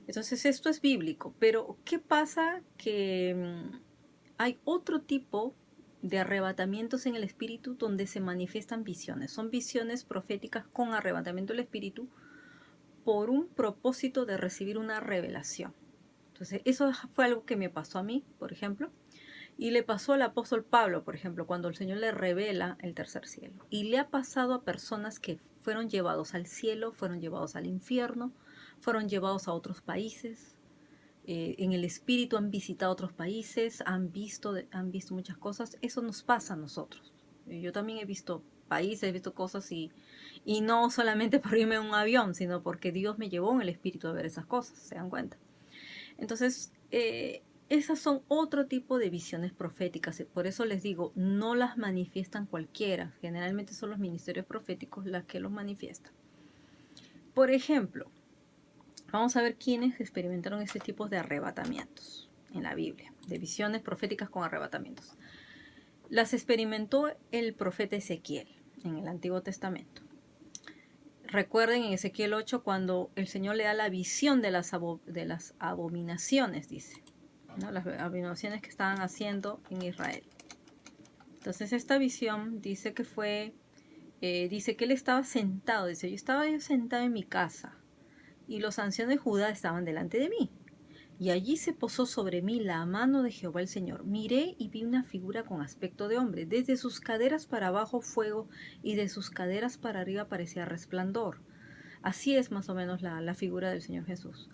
Entonces esto es bíblico, pero ¿qué pasa? Que hay otro tipo de arrebatamientos en el espíritu donde se manifiestan visiones. Son visiones proféticas con arrebatamiento del espíritu por un propósito de recibir una revelación. Entonces eso fue algo que me pasó a mí, por ejemplo, y le pasó al apóstol Pablo, por ejemplo, cuando el Señor le revela el tercer cielo. Y le ha pasado a personas que fueron llevados al cielo, fueron llevados al infierno, fueron llevados a otros países. En el espíritu han visitado otros países, han visto muchas cosas. Eso nos pasa a nosotros. Yo también he visto países, he visto cosas y no solamente por irme en un avión, sino porque Dios me llevó en el espíritu a ver esas cosas, ¿se dan cuenta? Entonces, esas son otro tipo de visiones proféticas. Por eso les digo, no las manifiestan cualquiera. Generalmente son los ministerios proféticos las que los manifiestan. Por ejemplo, vamos a ver quiénes experimentaron ese tipo de arrebatamientos en la Biblia, de visiones proféticas con arrebatamientos. Las experimentó el profeta Ezequiel en el Antiguo Testamento. Recuerden en Ezequiel 8 cuando el Señor le da la visión de las abominaciones, dice, ¿no? Las abominaciones que estaban haciendo en Israel. Entonces esta visión dice que dice que él estaba sentado, dice, yo estaba sentado en mi casa y los ancianos de Judá estaban delante de mí. Y allí se posó sobre mí la mano de Jehová el Señor. Miré y vi una figura con aspecto de hombre. Desde sus caderas para abajo fuego y de sus caderas para arriba parecía resplandor. Así es más o menos la figura del Señor Jesús.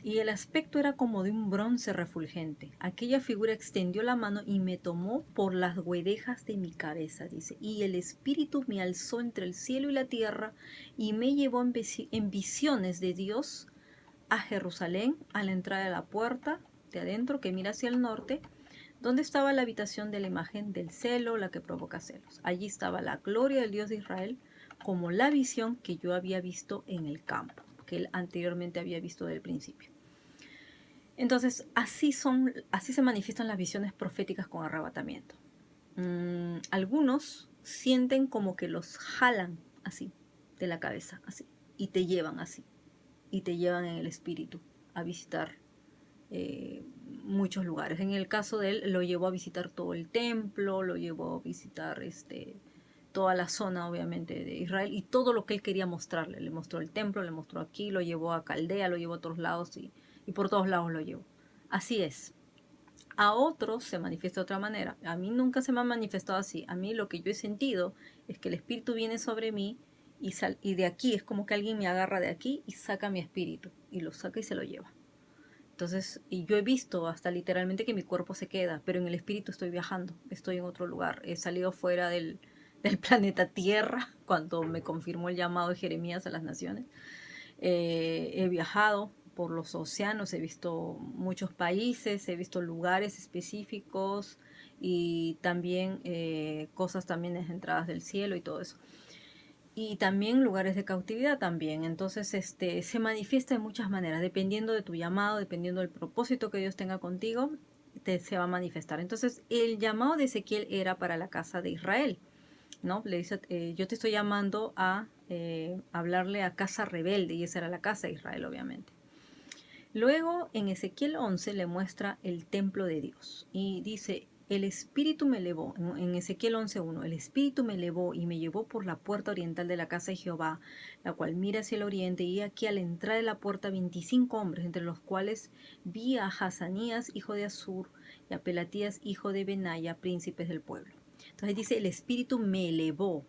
Y el aspecto era como de un bronce refulgente. Aquella figura extendió la mano y me tomó por las guedejas de mi cabeza, dice. Y el Espíritu me alzó entre el cielo y la tierra y me llevó en visiones de Dios a Jerusalén, a la entrada de la puerta de adentro que mira hacia el norte, ¿Dónde estaba la habitación de la imagen del celo, la que provoca celos? Allí estaba la gloria del Dios de Israel, como la visión que yo había visto en el campo, que él anteriormente había visto del principio. Entonces, así se manifiestan las visiones proféticas con arrebatamiento. Algunos sienten como que los jalan así, de la cabeza, así, y te llevan así, y te llevan en el espíritu a visitar muchos lugares. En el caso de él, lo llevó a visitar todo el templo, lo llevó a visitar toda la zona, obviamente, de Israel, y todo lo que él quería mostrarle. Le mostró el templo, le mostró aquí, lo llevó a Caldea, lo llevó a otros lados, y por todos lados lo llevó. Así es. A otros se manifiesta de otra manera. A mí nunca se me ha manifestado así. A mí lo que yo he sentido es que el espíritu viene sobre mí y de aquí es como que alguien me agarra de aquí y saca mi espíritu y lo saca y se lo lleva. Entonces, y yo he visto hasta literalmente que mi cuerpo se queda, pero en el espíritu estoy viajando, estoy en otro lugar. He salido fuera del planeta Tierra cuando me confirmó el llamado de Jeremías a las naciones. He viajado por los océanos, he visto muchos países, he visto lugares específicos y también cosas también en entradas del cielo y todo eso. Y también lugares de cautividad también. Entonces, se manifiesta de muchas maneras, dependiendo de tu llamado, dependiendo del propósito que Dios tenga contigo, se va a manifestar. Entonces, el llamado de Ezequiel era para la casa de Israel, ¿no? Le dice, yo te estoy llamando a hablarle a casa rebelde, y esa era la casa de Israel, obviamente. Luego, en Ezequiel 11 le muestra el templo de Dios y dice, el Espíritu me elevó, en Ezequiel 11:1, el Espíritu me elevó y me llevó por la puerta oriental de la casa de Jehová, la cual mira hacia el oriente, y aquí a la entrada de la puerta 25 hombres, entre los cuales vi a Hazanías, hijo de Azur, y a Pelatías, hijo de Benaya, príncipes del pueblo. Entonces dice, el Espíritu me elevó.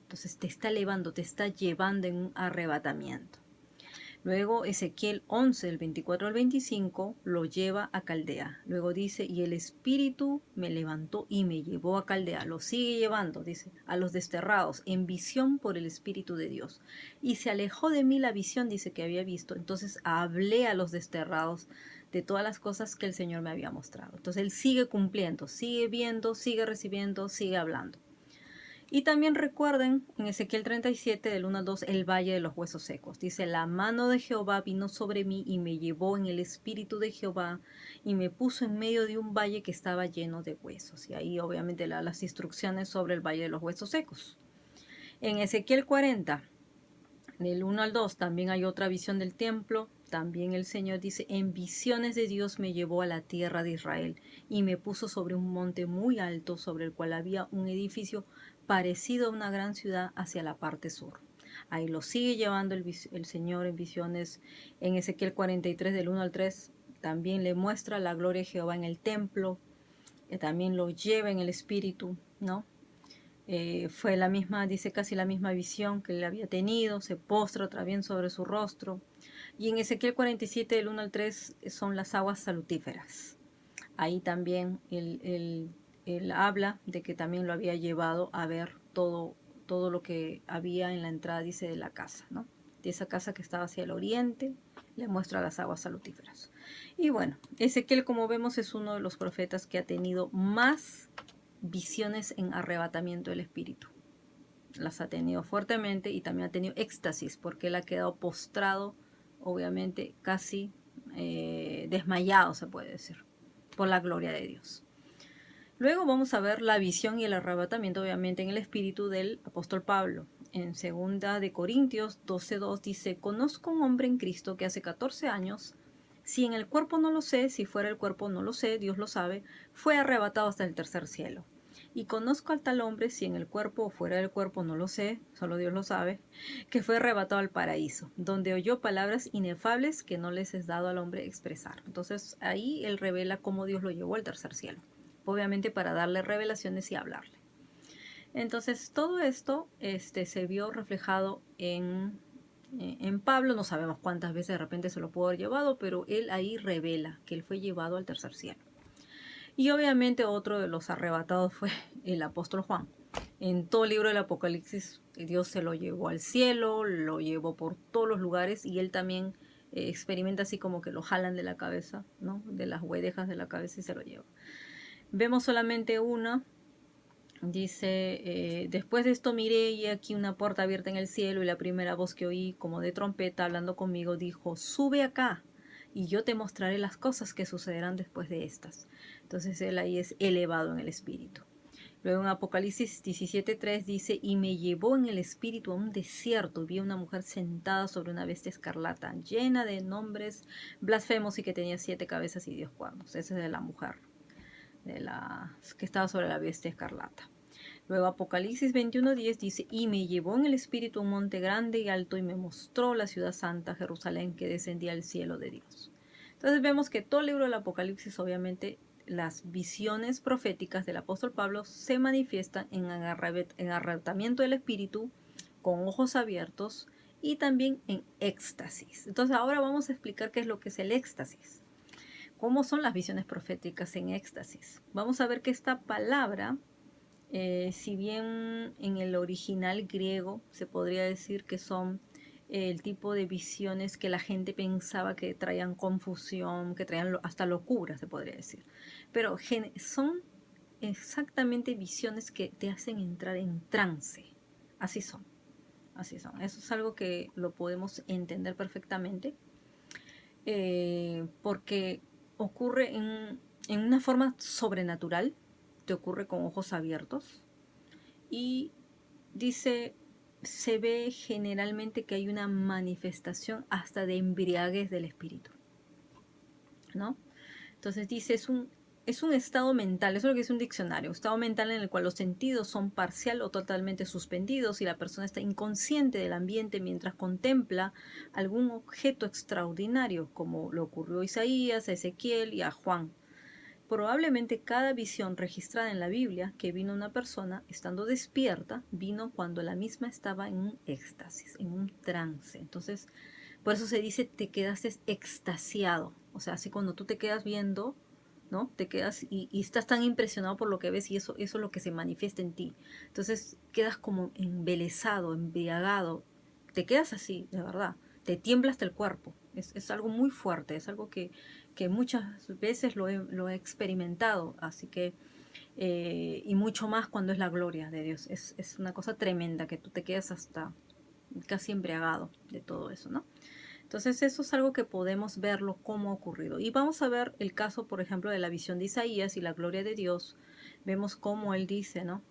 Entonces te está elevando, te está llevando en un arrebatamiento. Luego Ezequiel 11, del 24 al 25, lo lleva a Caldea. Luego dice, y el Espíritu me levantó y me llevó a Caldea. Lo sigue llevando, dice, a los desterrados, en visión por el Espíritu de Dios. Y se alejó de mí la visión, dice, que había visto. Entonces hablé a los desterrados de todas las cosas que el Señor me había mostrado. Entonces él sigue cumpliendo, sigue viendo, sigue recibiendo, sigue hablando. Y también recuerden en Ezequiel 37, del 1 al 2, el valle de los huesos secos. Dice, la mano de Jehová vino sobre mí y me llevó en el espíritu de Jehová y me puso en medio de un valle que estaba lleno de huesos. Y ahí obviamente le da las instrucciones sobre el valle de los huesos secos. En Ezequiel 40, del 1 al 2, también hay otra visión del templo. También el Señor dice, en visiones de Dios me llevó a la tierra de Israel y me puso sobre un monte muy alto, sobre el cual había un edificio parecido a una gran ciudad hacia la parte sur. Ahí lo sigue llevando el Señor en visiones. En Ezequiel 43, del 1 al 3, también le muestra la gloria de Jehová en el templo, que también lo lleva en el espíritu, ¿no? Fue la misma, dice casi la misma visión que él había tenido, se postra otra vez sobre su rostro. Y en Ezequiel 47, del 1 al 3, son las aguas salutíferas. Ahí también él habla de que también lo había llevado a ver todo lo que había en la entrada, dice, de la casa, ¿no? De esa casa que estaba hacia el oriente, le muestra las aguas salutíferas. Y bueno, Ezequiel, como vemos, es uno de los profetas que ha tenido más visiones en arrebatamiento del espíritu. Las ha tenido fuertemente y también ha tenido éxtasis porque él ha quedado postrado, obviamente casi desmayado, se puede decir, por la gloria de Dios. Luego vamos a ver la visión y el arrebatamiento, obviamente, en el espíritu del apóstol Pablo. En 2 de Corintios 12:2 dice, conozco un hombre en Cristo que hace 14 años, si en el cuerpo no lo sé, si fuera el cuerpo no lo sé, Dios lo sabe, fue arrebatado hasta el tercer cielo. Y conozco al tal hombre, si en el cuerpo o fuera del cuerpo no lo sé, solo Dios lo sabe, que fue arrebatado al paraíso, donde oyó palabras inefables que no les es dado al hombre expresar. Entonces ahí él revela cómo Dios lo llevó al tercer cielo, obviamente para darle revelaciones y hablarle. Entonces todo esto se vio reflejado en Pablo. No sabemos cuántas veces de repente se lo pudo haber llevado, pero él ahí revela que él fue llevado al tercer cielo. Y obviamente otro de los arrebatados fue el apóstol Juan. En todo el libro del Apocalipsis, Dios se lo llevó al cielo, lo llevó por todos los lugares, y él también experimenta así como que lo jalan de la cabeza, ¿no? De las huedejas de la cabeza, y se lo lleva. Vemos solamente una. Dice, después de esto miré y aquí una puerta abierta en el cielo y la primera voz que oí como de trompeta hablando conmigo dijo, sube acá y yo te mostraré las cosas que sucederán después de estas. Entonces él ahí es elevado en el espíritu. Luego en Apocalipsis 17:3 dice, y me llevó en el espíritu a un desierto, vi a una mujer sentada sobre una bestia escarlata, llena de nombres blasfemos y que tenía 7 cabezas y 10 cuernos. Esa es de la mujer que estaba sobre la bestia escarlata. Luego Apocalipsis 21:10 dice, y me llevó en el espíritu a un monte grande y alto y me mostró la ciudad santa, Jerusalén, que descendía al cielo de Dios. Entonces vemos que todo el libro del Apocalipsis, obviamente, las visiones proféticas del apóstol Pablo se manifiestan en arrebatamiento del espíritu, con ojos abiertos y también en éxtasis. Entonces ahora vamos a explicar qué es lo que es el éxtasis. ¿Cómo son las visiones proféticas en éxtasis? Vamos a ver que esta palabra, si bien en el original griego se podría decir que son el tipo de visiones que la gente pensaba que traían confusión, que traían hasta locura, se podría decir. Pero son exactamente visiones que te hacen entrar en trance. Así son, así son. Eso es algo que lo podemos entender perfectamente, porque ocurre en una forma sobrenatural, te ocurre con ojos abiertos y dice, se ve generalmente que hay una manifestación hasta de embriaguez del espíritu, ¿no? Entonces dice, es un estado mental, eso es lo que dice un diccionario, un estado mental en el cual los sentidos son parcial o totalmente suspendidos y la persona está inconsciente del ambiente mientras contempla algún objeto extraordinario, como lo ocurrió a Isaías, a Ezequiel y a Juan. Probablemente cada visión registrada en la Biblia que vino una persona estando despierta, vino cuando la misma estaba en un éxtasis, en un trance. Entonces, por eso se dice te quedaste extasiado. O sea, así cuando tú te quedas viendo, ¿no? Te quedas y estás tan impresionado por lo que ves y eso es lo que se manifiesta en ti. Entonces quedas como embelesado, embriagado. Te quedas así, de verdad. Te tiembla hasta el cuerpo. Es algo muy fuerte, es algo que muchas veces lo he experimentado. Así que, y mucho más cuando es la gloria de Dios. Es una cosa tremenda que tú te quedas hasta casi embriagado de todo eso, ¿no? Entonces eso es algo que podemos verlo cómo ha ocurrido. Y vamos a ver el caso, por ejemplo, de la visión de Isaías y la gloria de Dios. Vemos cómo él dice, ¿no?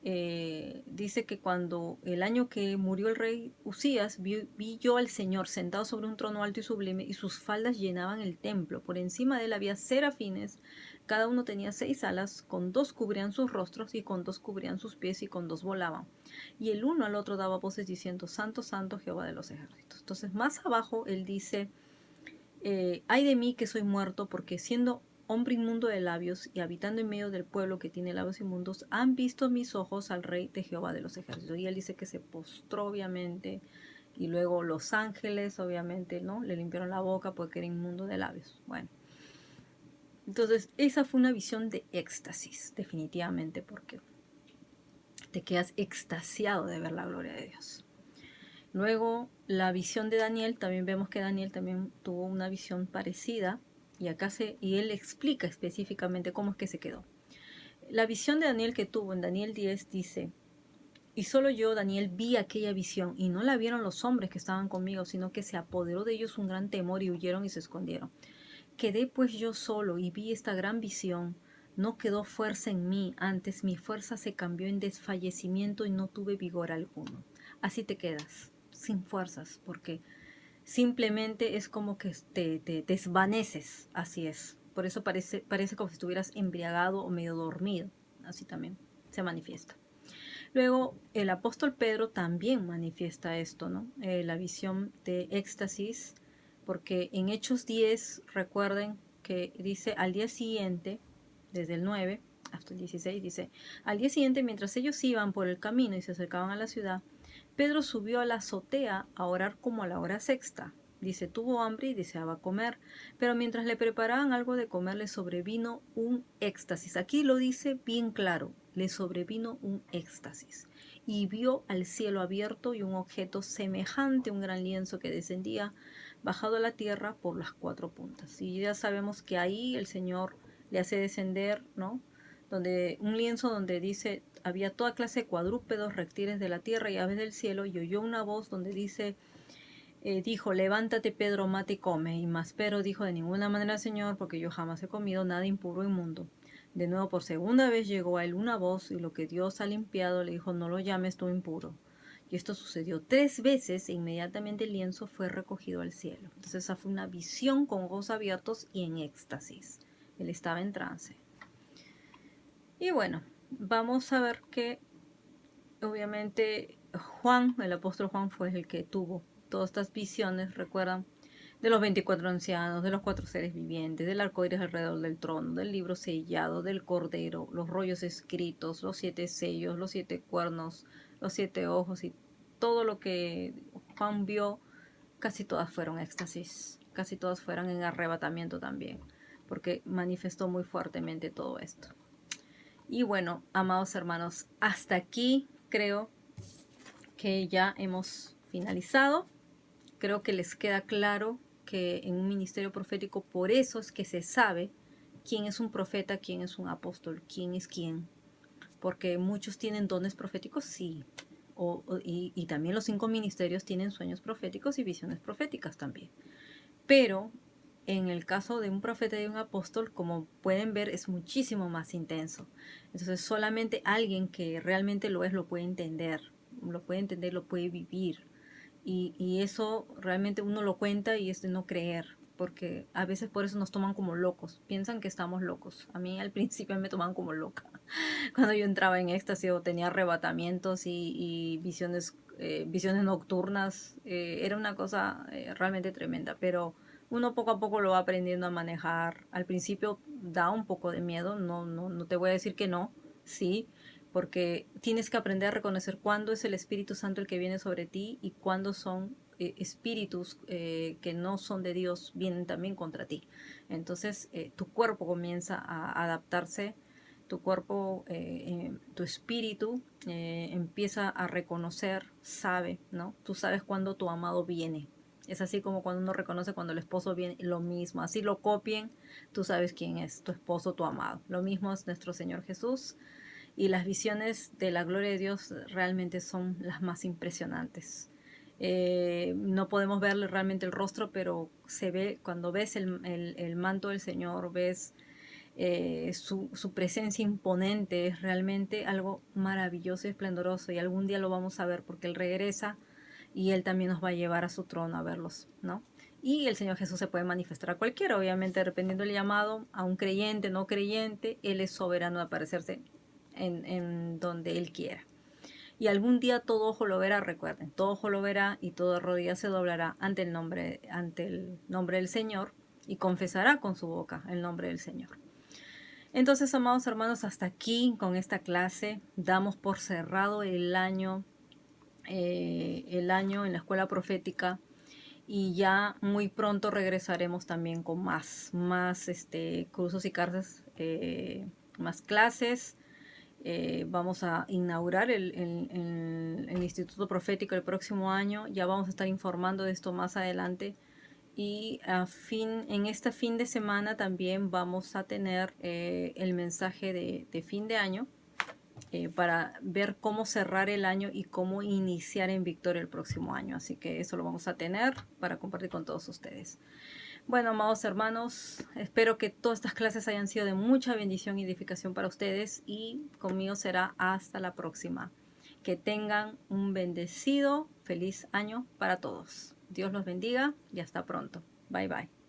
Dice que cuando el año que murió el rey Usías, vi yo al Señor sentado sobre un trono alto y sublime, y sus faldas llenaban el templo. Por encima de él había serafines, cada uno tenía 6 alas, con 2 cubrían sus rostros, y con 2 cubrían sus pies, y con 2 volaban. Y el uno al otro daba voces diciendo, Santo, Santo, Jehová de los ejércitos. Entonces más abajo él dice, ay de mí que soy muerto, porque siendo hombre inmundo de labios y habitando en medio del pueblo que tiene labios inmundos, han visto mis ojos al rey de Jehová de los ejércitos. Y él dice que se postró, obviamente, y luego los ángeles, obviamente, ¿no? Le limpiaron la boca porque era inmundo de labios. Bueno, entonces esa fue una visión de éxtasis, definitivamente, porque te quedas extasiado de ver la gloria de Dios. Luego, la visión de Daniel, también vemos que Daniel también tuvo una visión parecida y él explica específicamente cómo es que se quedó. La visión de Daniel que tuvo en Daniel 10 dice, y solo yo, Daniel, vi aquella visión y no la vieron los hombres que estaban conmigo, sino que se apoderó de ellos un gran temor y huyeron y se escondieron. Quedé pues yo solo y vi esta gran visión. No quedó fuerza en mí, antes mi fuerza se cambió en desfallecimiento y no tuve vigor alguno. Así te quedas, sin fuerzas, porque simplemente es como que te desvaneces, así es. Por eso parece como si estuvieras embriagado o medio dormido, así también se manifiesta. Luego el apóstol Pedro también manifiesta esto, ¿no? La visión de éxtasis, porque en Hechos 10, recuerden que dice al día siguiente, desde el 9 hasta el 16, dice, al día siguiente mientras ellos iban por el camino y se acercaban a la ciudad, Pedro subió a la azotea a orar como a la hora sexta. Dice, tuvo hambre y deseaba comer, pero mientras le preparaban algo de comer le sobrevino un éxtasis. Aquí lo dice bien claro, le sobrevino un éxtasis. Y vio al cielo abierto y un objeto semejante a un gran lienzo que descendía, bajado a la tierra por las 4 puntas. Y ya sabemos que ahí el Señor le hace descender, ¿no? Donde un lienzo donde dice, había toda clase de cuadrúpedos, reptiles de la tierra y aves del cielo, y oyó una voz donde dice, dijo, levántate Pedro, mate y come. Y más Pedro dijo, de ninguna manera, Señor, porque yo jamás he comido nada impuro o inmundo. De nuevo, por segunda vez llegó a él una voz, y lo que Dios ha limpiado le dijo, no lo llames tú impuro. Y esto sucedió 3 veces e inmediatamente el lienzo fue recogido al cielo. Entonces esa fue una visión con ojos abiertos y en éxtasis. Él estaba en trance. Y bueno, vamos a ver que obviamente Juan, el apóstol Juan, fue el que tuvo todas estas visiones, recuerdan, de los 24 ancianos, de los 4 seres vivientes, del arco iris alrededor del trono, del libro sellado, del cordero, los rollos escritos, los 7 sellos, los 7 cuernos, los 7 ojos y todo lo que Juan vio, casi todas fueron éxtasis, casi todas fueron en arrebatamiento también, porque manifestó muy fuertemente todo esto. Y bueno, amados hermanos, hasta aquí creo que ya hemos finalizado. Creo que les queda claro que en un ministerio profético por eso es que se sabe quién es un profeta, quién es un apóstol, quién es quién. Porque muchos tienen dones proféticos, sí. Y también los 5 ministerios tienen sueños proféticos y visiones proféticas también. Pero en el caso de un profeta y un apóstol, como pueden ver, es muchísimo más intenso. Entonces solamente alguien que realmente lo es, lo puede entender, lo puede vivir. Y eso realmente uno lo cuenta y es de no creer, porque a veces por eso nos toman como locos, piensan que estamos locos. A mí al principio me tomaban como loca, cuando yo entraba en éxtasis o tenía arrebatamientos y visiones nocturnas, era una cosa realmente tremenda, pero uno poco a poco lo va aprendiendo a manejar. Al principio da un poco de miedo, no te voy a decir que no, sí, porque tienes que aprender a reconocer cuándo es el Espíritu Santo el que viene sobre ti y cuándo son espíritus que no son de Dios, vienen también contra ti. Entonces tu cuerpo comienza a adaptarse, tu cuerpo, tu espíritu empieza a reconocer, sabe, ¿no? Tú sabes cuándo tu amado viene. Es así como cuando uno reconoce cuando el esposo viene, lo mismo. Así lo copien, tú sabes quién es tu esposo, tu amado. Lo mismo es nuestro Señor Jesús. Y las visiones de la gloria de Dios realmente son las más impresionantes. No podemos verle realmente el rostro, pero se ve, cuando ves el manto del Señor, ves su presencia imponente, es realmente algo maravilloso y esplendoroso, y algún día lo vamos a ver porque Él regresa y Él también nos va a llevar a su trono a verlos, ¿no? Y el Señor Jesús se puede manifestar a cualquiera, obviamente dependiendo del llamado, a un creyente, no creyente, Él es soberano de aparecerse en donde Él quiera. Y algún día todo ojo lo verá, recuerden, todo ojo lo verá y toda rodilla se doblará ante el nombre del Señor y confesará con su boca el nombre del Señor. Entonces, amados hermanos, hasta aquí con esta clase damos por cerrado el año en la escuela profética, y ya muy pronto regresaremos también con más cursos y clases, más clases. Vamos a inaugurar el Instituto Profético el próximo año. Ya vamos a estar informando de esto más adelante. Y en este fin de semana también vamos a tener el mensaje de fin de año para ver cómo cerrar el año y cómo iniciar en victoria el próximo año. Así que eso lo vamos a tener para compartir con todos ustedes. Bueno, amados hermanos, espero que todas estas clases hayan sido de mucha bendición y edificación para ustedes, y conmigo será hasta la próxima. Que tengan un bendecido, feliz año para todos. Dios los bendiga y hasta pronto. Bye bye.